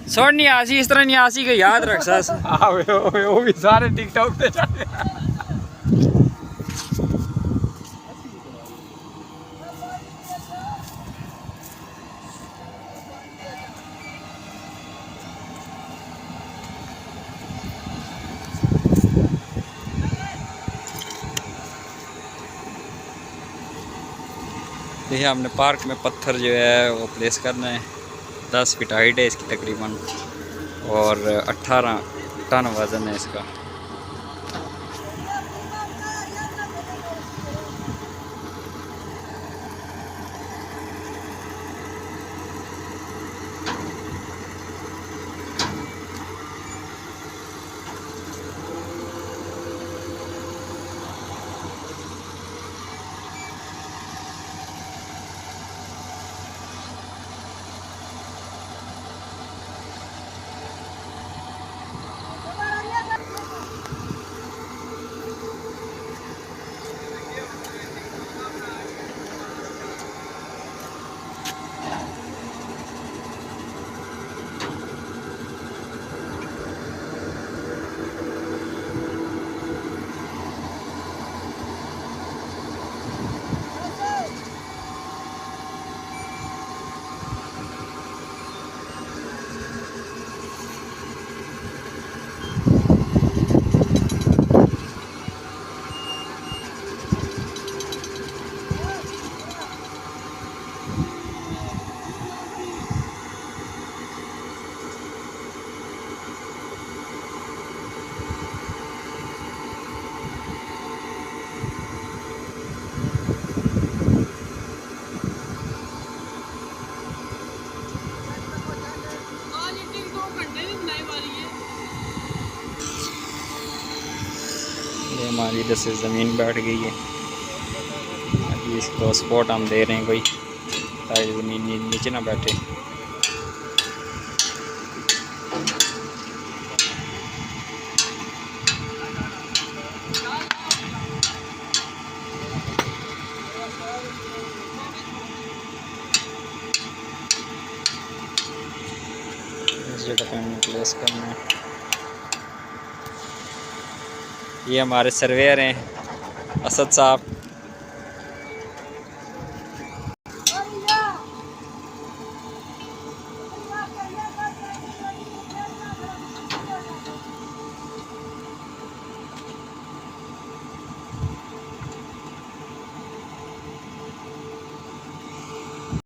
छोड़ नहीं आसी इस तरह नहीं आसी को याद रख सास वो भी सारे टिकटॉक पे चले। देखिए हमने पार्क में पत्थर जो है वो प्लेस करना है। 10 फीट हाइट है इसकी तकरीबन और 18 टन वज़न है इसका। ये हमारी इधर से ज़मीन बैठ गई है। अभी इसको स्पॉट हम दे रहे हैं कोई, ताकि ज़मीन नीचे ना बैठे। इस जगह पे हमें प्लेस करना है। ये हमारे सर्वेयर हैं असद साहब।